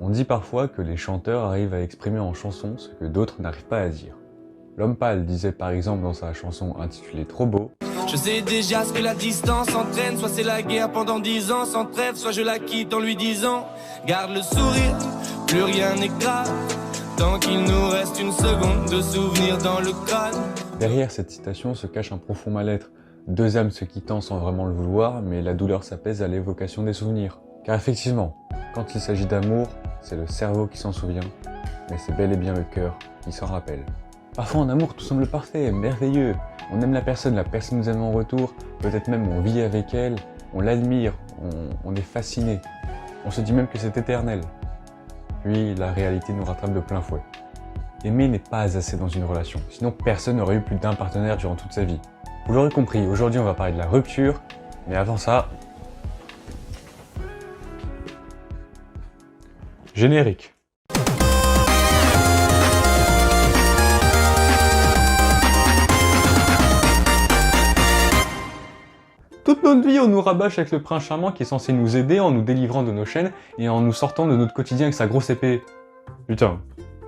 On dit parfois que les chanteurs arrivent à exprimer en chanson ce que d'autres n'arrivent pas à dire. L'Homme Pâle disait par exemple dans sa chanson intitulée Trop beau: je sais déjà ce que la distance entraîne, soit c'est la guerre pendant 10 ans sans trêve, soit je la quitte en lui disant garde le sourire, plus rien n'est grave, tant qu'il nous reste une seconde de souvenir dans le crâne. Derrière cette citation se cache un profond mal-être, deux âmes se quittant sans vraiment le vouloir, mais la douleur s'apaise à l'évocation des souvenirs. Car effectivement, quand il s'agit d'amour, c'est le cerveau qui s'en souvient, mais c'est bel et bien le cœur qui s'en rappelle. Parfois en amour tout semble parfait, merveilleux. On aime la personne nous aime en retour, peut-être même on vit avec elle, on l'admire, on est fasciné. On se dit même que c'est éternel. Puis la réalité nous rattrape de plein fouet. Aimer n'est pas assez dans une relation, sinon personne n'aurait eu plus d'un partenaire durant toute sa vie. Vous l'aurez compris, aujourd'hui on va parler de la rupture, mais avant ça... Générique. Toute notre vie, on nous rabâche avec le prince charmant qui est censé nous aider en nous délivrant de nos chaînes et en nous sortant de notre quotidien avec sa grosse épée. Putain,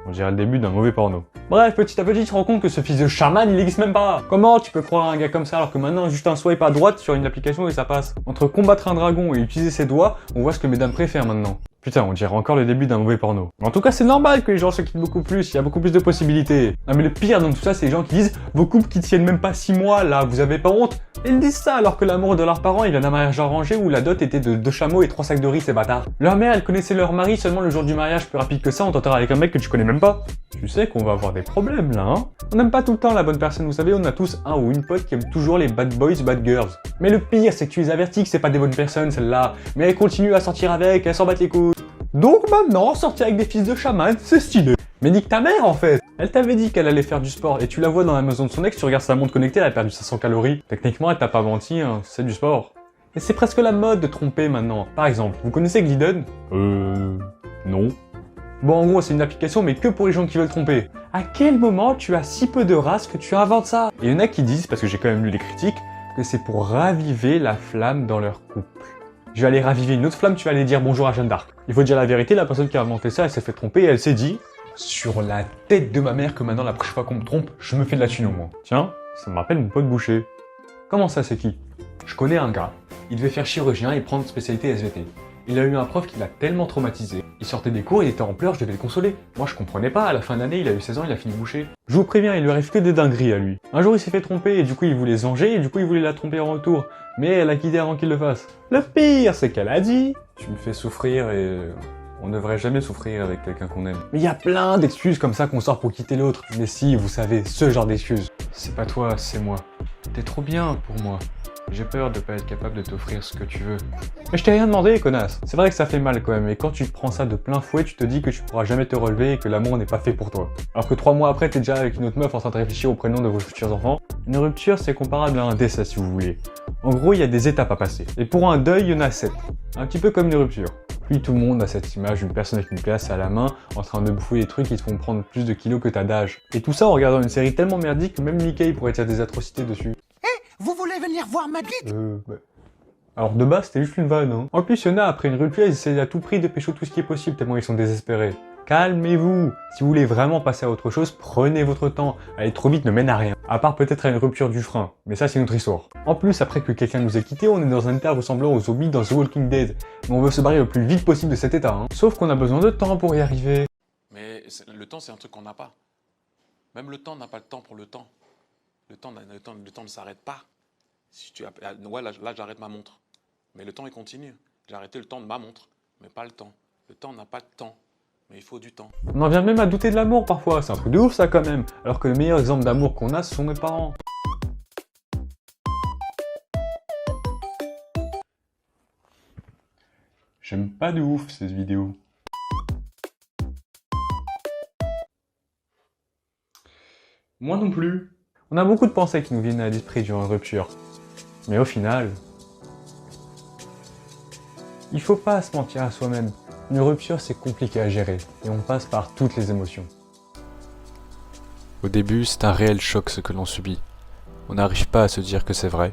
on dirait le début d'un mauvais porno. Bref, petit à petit, tu te rends compte que ce fils de chaman, il existe même pas. Comment tu peux croire à un gars comme ça alors que maintenant, juste un swipe à droite sur une application et ça passe? Entre combattre un dragon et utiliser ses doigts, on voit ce que mesdames préfèrent maintenant. Putain, on dirait encore le début d'un mauvais porno. En tout cas, c'est normal que les gens se quittent beaucoup plus, il y a beaucoup plus de possibilités. Non mais le pire dans tout ça, c'est les gens qui disent « Vos couples qui tiennent même pas 6 mois, là, vous avez pas honte ?» Ils disent ça alors que l'amour de leurs parents, il vient d'un mariage arrangé où la dot était de 2 chameaux et 3 sacs de riz, ces bâtards. Leur mère, elle connaissait leur mari seulement le jour du mariage, plus rapide que ça, on t'entendra avec un mec que tu connais même pas. Tu sais qu'on va avoir des problèmes là, hein? On n'aime pas tout le temps la bonne personne, vous savez, on a tous un ou une pote qui aime toujours les bad boys, bad girls. Mais le pire, c'est que tu les avertis que c'est pas des bonnes personnes, celles-là. Mais elles continuent à sortir avec, elles s'en battent les couilles. Donc maintenant, sortir avec des fils de chaman, c'est stylé. Mais nique ta mère en fait. Elle t'avait dit qu'elle allait faire du sport et tu la vois dans la maison de son ex, tu regardes sa montre connectée, elle a perdu 500 calories. Techniquement, elle t'a pas menti, hein, c'est du sport. Et c'est presque la mode de tromper maintenant. Par exemple, vous connaissez Glidden? Non. Bon, en gros, c'est une application, mais que pour les gens qui veulent tromper. À quel moment tu as si peu de race que tu inventes ça? Et il y en a qui disent, parce que j'ai quand même lu les critiques, que c'est pour raviver la flamme dans leur couple. Je vais aller raviver une autre flamme, tu vas aller dire bonjour à Jeanne d'Arc. Il faut dire la vérité, la personne qui a inventé ça, elle s'est fait tromper et elle s'est dit sur la tête de ma mère que maintenant la prochaine fois qu'on me trompe, je me fais de la thune au moins. Tiens, ça me rappelle mon pote Boucher. Comment ça, c'est qui? Je connais un gars, il devait faire chirurgien et prendre spécialité SVT. Il a eu un prof qui l'a tellement traumatisé. Il sortait des cours, il était en pleurs, je devais le consoler. Moi je comprenais pas, à la fin d'année, il a eu 16 ans, il a fini boucher. Je vous préviens, il lui arrive que des dingueries à lui. Un jour il s'est fait tromper et du coup il voulait zanger et du coup il voulait la tromper en retour. Mais elle a quitté avant qu'il le fasse. Le pire, c'est qu'elle a dit « Tu me fais souffrir et on ne devrait jamais souffrir avec quelqu'un qu'on aime. » Mais il y a plein d'excuses comme ça qu'on sort pour quitter l'autre. Mais si, vous savez, ce genre d'excuses. C'est pas toi, c'est moi. T'es trop bien pour moi. J'ai peur de pas être capable de t'offrir ce que tu veux. Mais je t'ai rien demandé, connasse. C'est vrai que ça fait mal quand même, et quand tu prends ça de plein fouet, tu te dis que tu pourras jamais te relever et que l'amour n'est pas fait pour toi. Alors que 3 mois après, t'es déjà avec une autre meuf en train de réfléchir au prénom de vos futurs enfants. Une rupture, c'est comparable à un décès si vous voulez. En gros, il y a des étapes à passer. Et pour un deuil, il y en a 7. Un petit peu comme une rupture. Puis tout le monde a cette image d'une personne avec une glace à la main, en train de bouffer des trucs qui te font prendre plus de kilos que t'as d'âge. Et tout ça en regardant une série tellement merdique que même Mickey pourrait dire des atrocités dessus. Vous voulez venir voir ma bite? Ouais. Alors de base, c'était juste une vanne, hein. En plus, il y en a, après une rupture, ils essaient à tout prix de pécho tout ce qui est possible, tellement ils sont désespérés. Calmez-vous. Si vous voulez vraiment passer à autre chose, prenez votre temps. Aller trop vite ne mène à rien. À part peut-être à une rupture du frein. Mais ça, c'est une autre histoire. En plus, après que quelqu'un nous ait quittés, on est dans un état ressemblant aux zombies dans The Walking Dead. Mais on veut se barrer le plus vite possible de cet état, hein. Sauf qu'on a besoin de temps pour y arriver. Mais le temps, c'est un truc qu'on n'a pas. Même le temps n'a pas le temps pour le temps. Le temps ne s'arrête pas. Si tu ouais, là j'arrête ma montre. Mais le temps, il continue. J'ai arrêté le temps de ma montre, mais pas le temps. Le temps n'a pas de temps, mais il faut du temps. On en vient même à douter de l'amour parfois. C'est un truc de ouf ça quand même. Alors que le meilleur exemple d'amour qu'on a, ce sont nos parents. J'aime pas de ouf cette vidéo. Moi non plus. On a beaucoup de pensées qui nous viennent à l'esprit durant une rupture. Mais au final, il faut pas se mentir à soi-même. Une rupture, c'est compliqué à gérer et on passe par toutes les émotions. Au début, c'est un réel choc ce que l'on subit. On n'arrive pas à se dire que c'est vrai,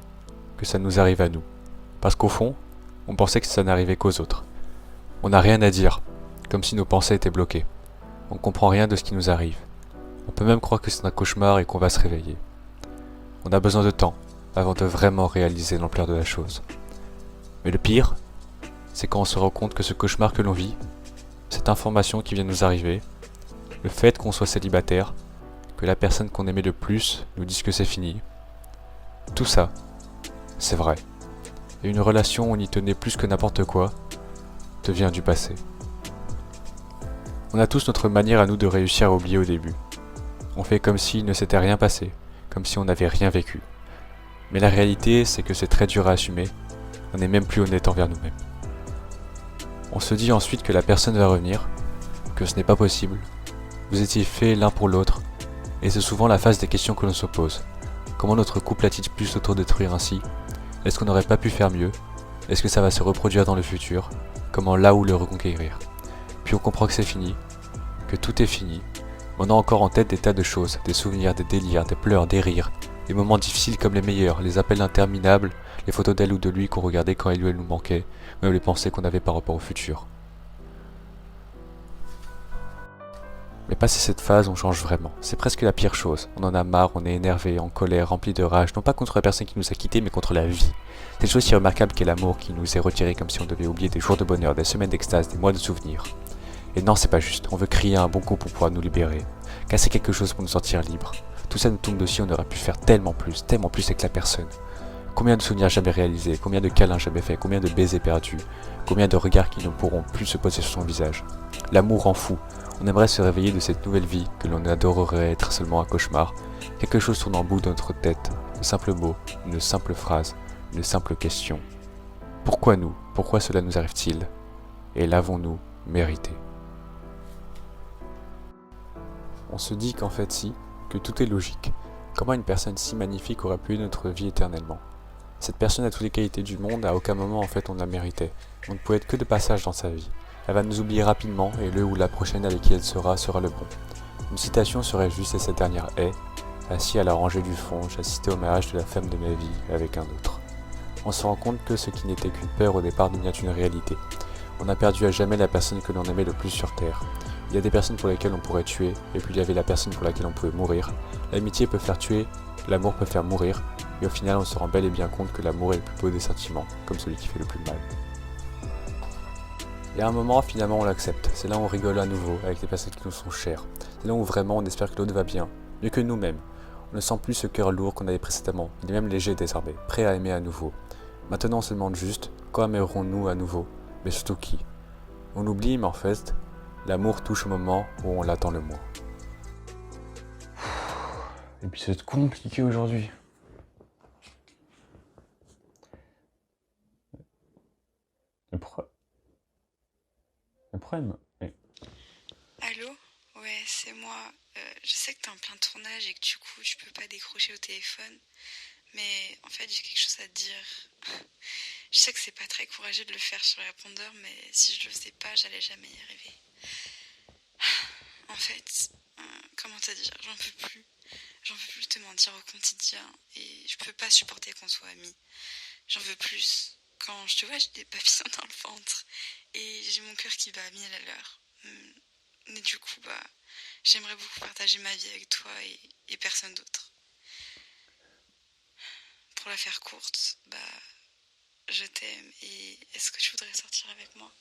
que ça nous arrive à nous. Parce qu'au fond, on pensait que ça n'arrivait qu'aux autres. On n'a rien à dire, comme si nos pensées étaient bloquées. On comprend rien de ce qui nous arrive. On peut même croire que c'est un cauchemar et qu'on va se réveiller. On a besoin de temps avant de vraiment réaliser l'ampleur de la chose. Mais le pire, c'est quand on se rend compte que ce cauchemar que l'on vit, cette information qui vient de nous arriver, le fait qu'on soit célibataire, que la personne qu'on aimait le plus nous dise que c'est fini, tout ça, c'est vrai. Et une relation où on y tenait plus que n'importe quoi, devient du passé. On a tous notre manière à nous de réussir à oublier au début. On fait comme s'il ne s'était rien passé, comme si on n'avait rien vécu. Mais la réalité, c'est que c'est très dur à assumer, on n'est même plus honnête envers nous-mêmes. On se dit ensuite que la personne va revenir, que ce n'est pas possible, vous étiez faits l'un pour l'autre, et c'est souvent la phase des questions que l'on se pose. Comment notre couple a-t-il pu s'autodétruire ainsi? Est-ce qu'on n'aurait pas pu faire mieux? Est-ce que ça va se reproduire dans le futur? Comment là où le reconquérir? Puis on comprend que c'est fini, que tout est fini. On a encore en tête des tas de choses, des souvenirs, des délires, des pleurs, des rires, des moments difficiles comme les meilleurs, les appels interminables, les photos d'elle ou de lui qu'on regardait quand elle ou elle nous manquait, même les pensées qu'on avait par rapport au futur. Mais passer cette phase, on change vraiment. C'est presque la pire chose. On en a marre, on est énervé, en colère, rempli de rage, non pas contre la personne qui nous a quittés, mais contre la vie. Cette chose si remarquable qu'est l'amour qui nous est retiré comme si on devait oublier des jours de bonheur, des semaines d'extase, des mois de souvenirs. Et non, c'est pas juste. On veut crier un bon coup pour pouvoir nous libérer. Casser quelque chose pour nous sentir libres. Tout ça nous tombe dessus, on aurait pu faire tellement plus avec la personne. Combien de souvenirs jamais réalisés, combien de câlins jamais faits, combien de baisers perdus, combien de regards qui ne pourront plus se poser sur son visage. L'amour rend fou. On aimerait se réveiller de cette nouvelle vie que l'on adorerait être seulement un cauchemar. Quelque chose tourne en boucle dans notre tête. De simples mots, une simple phrase, une simple question. Pourquoi nous? Pourquoi cela nous arrive-t-il? Et l'avons-nous mérité? On se dit qu'en fait si, que tout est logique. Comment une personne si magnifique aurait pu notre vie éternellement? Cette personne a toutes les qualités du monde, à aucun moment en fait on la méritait. On ne pouvait être que de passage dans sa vie. Elle va nous oublier rapidement et le ou la prochaine avec qui elle sera le bon. Une citation serait juste et cette dernière est « Assis à la rangée du fond, j'assistais au mariage de la femme de ma vie avec un autre. » On se rend compte que ce qui n'était qu'une peur au départ devient une réalité. On a perdu à jamais la personne que l'on aimait le plus sur Terre. Il y a des personnes pour lesquelles on pourrait tuer, et puis il y avait la personne pour laquelle on pouvait mourir. L'amitié peut faire tuer, l'amour peut faire mourir, et au final on se rend bel et bien compte que l'amour est le plus beau des sentiments, comme celui qui fait le plus mal. Et à un moment, finalement, on l'accepte. C'est là où on rigole à nouveau avec les personnes qui nous sont chères. C'est là où vraiment on espère que l'autre va bien, mieux que nous-mêmes. On ne sent plus ce cœur lourd qu'on avait précédemment. Il est même léger désormais, prêt à aimer à nouveau. Maintenant, on se demande juste, quand aimerons-nous à nouveau? Mais surtout qui? On oublie, mais en fait, l'amour touche au moment où on l'attend le moins. Et puis c'est compliqué aujourd'hui. Le problème. Allô? Ouais, c'est moi. Je sais que t'es en plein tournage et que du coup je peux pas décrocher au téléphone. Mais en fait j'ai quelque chose à te dire. Je sais que c'est pas très courageux de le faire sur le répondeur, mais si je le faisais pas, j'allais jamais y arriver. En fait, comment te dire, j'en peux plus. J'en peux plus te mentir au quotidien et je peux pas supporter qu'on soit amis. J'en veux plus. Quand je te vois, j'ai des papillons dans le ventre et j'ai mon cœur qui bat à 1000 à l'heure. Mais du coup, j'aimerais beaucoup partager ma vie avec toi et personne d'autre. Pour la faire courte, je t'aime et est-ce que tu voudrais sortir avec moi?